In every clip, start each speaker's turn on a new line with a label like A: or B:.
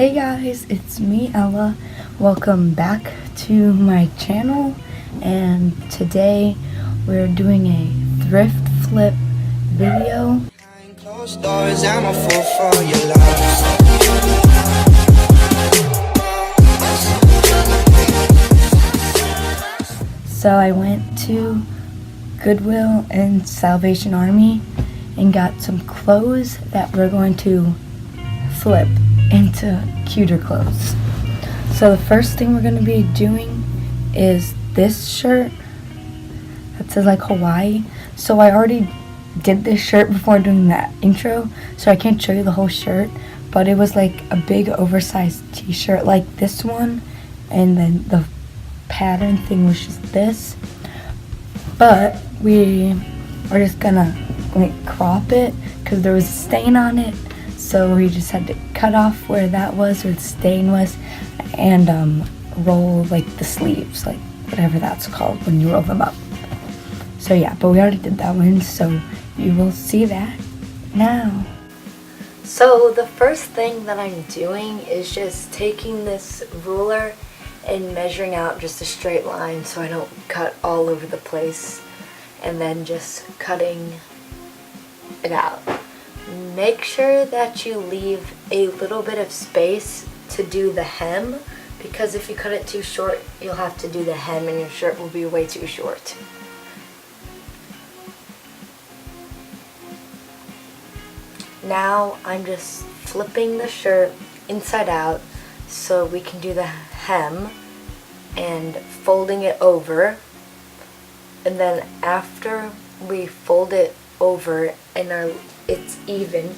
A: Hey guys, it's me, Ella. Welcome back to my channel, and today we're doing a thrift flip video.
B: Behind closed doors, I'm a fool for your love.
A: So I went to Goodwill and Salvation Army and got some clothes that we're going to flip into cuter clothes. So the first thing we're going to be doing is this shirt that says like Hawaii. So I already did this shirt before doing that intro, so I can't show you the whole shirt, but it was like a big oversized t-shirt like this one, and then the pattern thing was just this, but we are just gonna like crop it because there was a stain on it. So we just had to cut off where that was, where the stain was, and roll like the sleeves, like whatever that's called when you roll them up. So yeah, but we already did that one, so you will see that now. So the first thing that I'm doing is just taking this ruler and measuring out just a straight line so I don't cut all over the place, and then just cutting it out. Make sure that you leave a little bit of space to do the hem, because if you cut it too short, you'll have to do the hem and your shirt will be way too short. Now I'm just flipping the shirt inside out so we can do the hem, and folding it over, and then after we fold it over and it's even,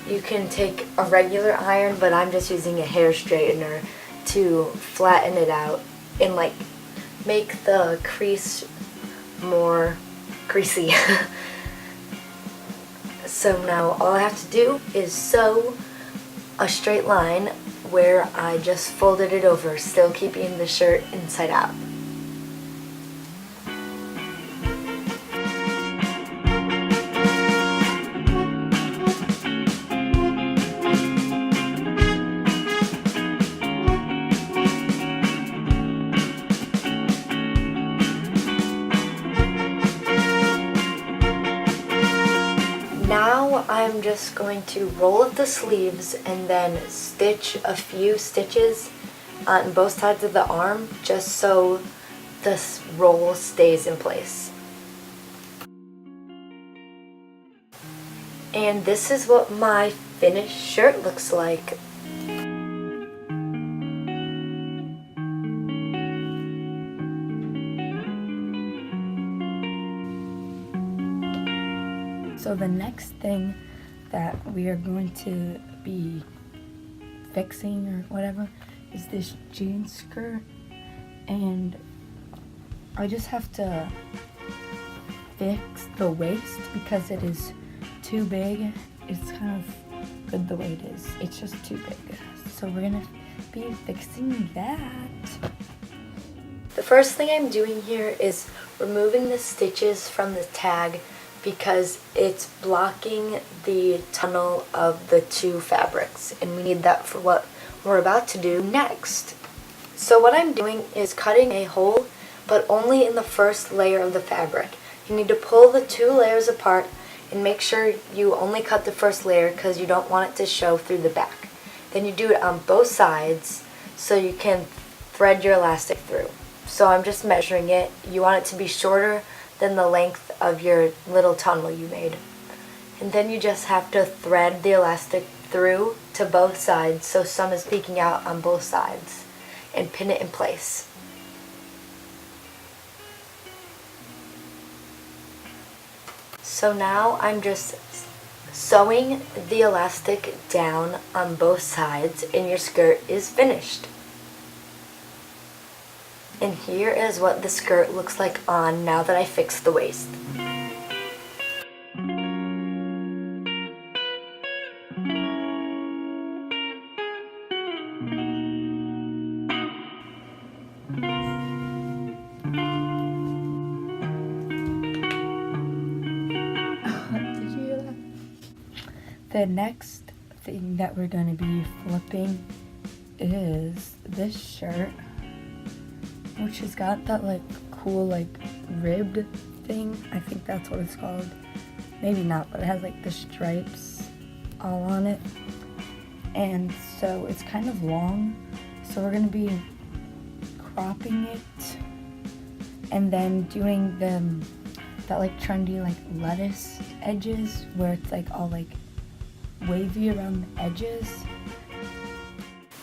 A: you can take a regular iron, but I'm just using a hair straightener to flatten it out and like make the crease more greasy. So now all I have to do is sew a straight line where I just folded it over, still keeping the shirt inside out. Now I'm just going to roll up the sleeves and then stitch a few stitches on both sides of the arm, just so this roll stays in place. And this is what my finished shirt looks like. So the next thing that we are going to be fixing or whatever is this jean skirt, and I just have to fix the waist because it is too big. It's kind of good the way it is. It's just too big. So we're gonna be fixing that. The first thing I'm doing here is removing the stitches from the tag because it's blocking the tunnel of the two fabrics, and we need that for what we're about to do next. So what I'm doing is cutting a hole, but only in the first layer of the fabric. You need to pull the two layers apart and make sure you only cut the first layer because you don't want it to show through the back. Then you do it on both sides so you can thread your elastic through. So I'm just measuring it. You want it to be shorter than the length of your little tunnel you made. And then you just have to thread the elastic through to both sides so some is peeking out on both sides, and pin it in place. So now I'm just sewing the elastic down on both sides and your skirt is finished. And here is what the skirt looks like on now that I fixed the waist. Did you hear that? The next thing that we're going to be flipping is this shirt, which has got that like cool like ribbed thing. I think that's what it's called. Maybe not, but it has like the stripes all on it. And so it's kind of long. So we're gonna be cropping it and then doing that like trendy like lettuce edges where it's like all like wavy around the edges.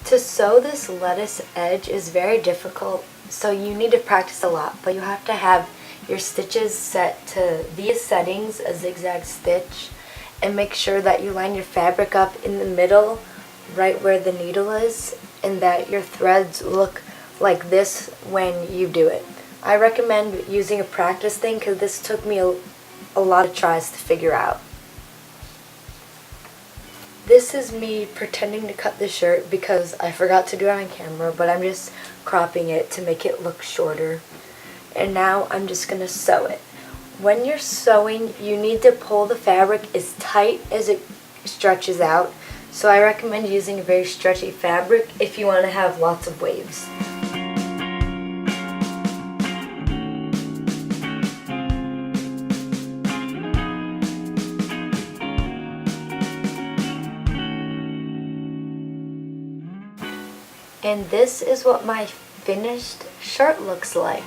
A: To sew this lettuce edge is very difficult, so you need to practice a lot, but you have to have your stitches set to these settings, a zigzag stitch, and make sure that you line your fabric up in the middle right where the needle is, and that your threads look like this when you do it. I recommend using a practice thing because this took me a lot of tries to figure out. This is me pretending to cut the shirt because I forgot to do it on camera, but I'm just cropping it to make it look shorter. And now I'm just going to sew it. When you're sewing, you need to pull the fabric as tight as it stretches out. So I recommend using a very stretchy fabric if you want to have lots of waves. And this is what my finished shirt looks like.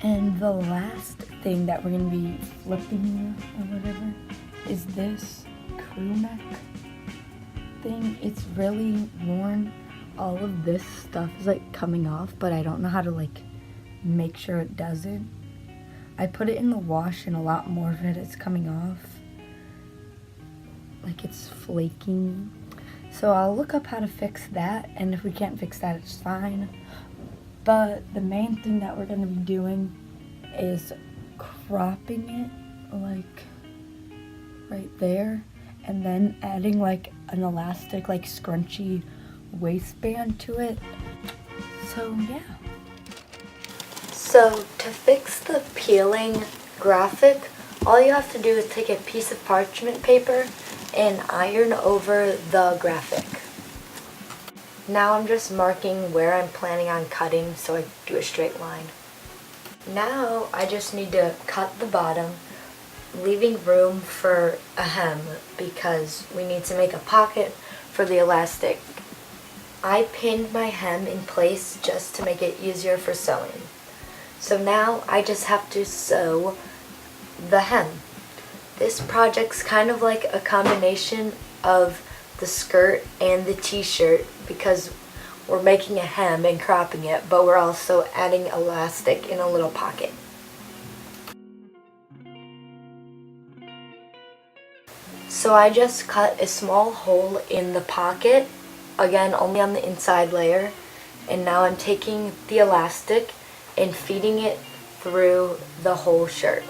A: And the last thing that we're going to be flipping or whatever is this crew neck thing. It's really worn. All of this stuff is like coming off, but I don't know how to like make sure it doesn't. I put it in the wash and a lot more of it is coming off. Like it's flaking. So I'll look up how to fix that, and if we can't fix that, it's fine. But the main thing that we're going to be doing is cropping it like right there, and then adding like an elastic like scrunchy waistband to it. So yeah. So to fix the peeling graphic, all you have to do is take a piece of parchment paper and iron over the graphic. Now I'm just marking where I'm planning on cutting so I do a straight line. Now I just need to cut the bottom, leaving room for a hem because we need to make a pocket for the elastic. I pinned my hem in place just to make it easier for sewing. So now I just have to sew the hem. This project's kind of like a combination of the skirt and the t-shirt because we're making a hem and cropping it, but we're also adding elastic in a little pocket. So I just cut a small hole in the pocket, again only on the inside layer, and now I'm taking the elastic and feeding it through the whole shirt.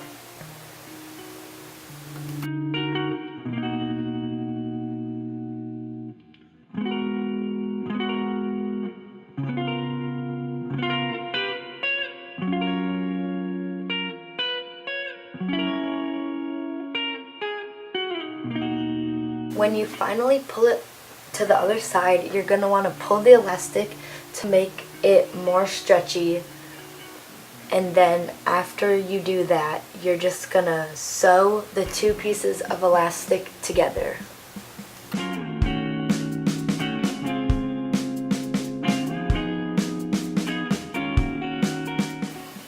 A: When you finally pull it to the other side, you're going to want to pull the elastic to make it more stretchy, and then after you do that, you're just going to sew the two pieces of elastic together.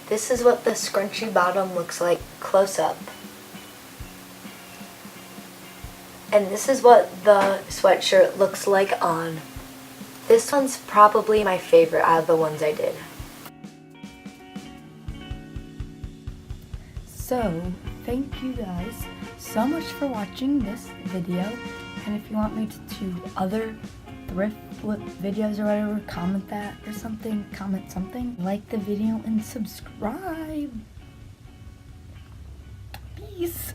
A: This is what the scrunchy bottom looks like close up. And this is what the sweatshirt looks like on. This one's probably my favorite out of the ones I did. So, thank you guys so much for watching this video. And if you want me to do other thrift flip videos or whatever, comment that or something. Comment something. Like the video and subscribe. Peace.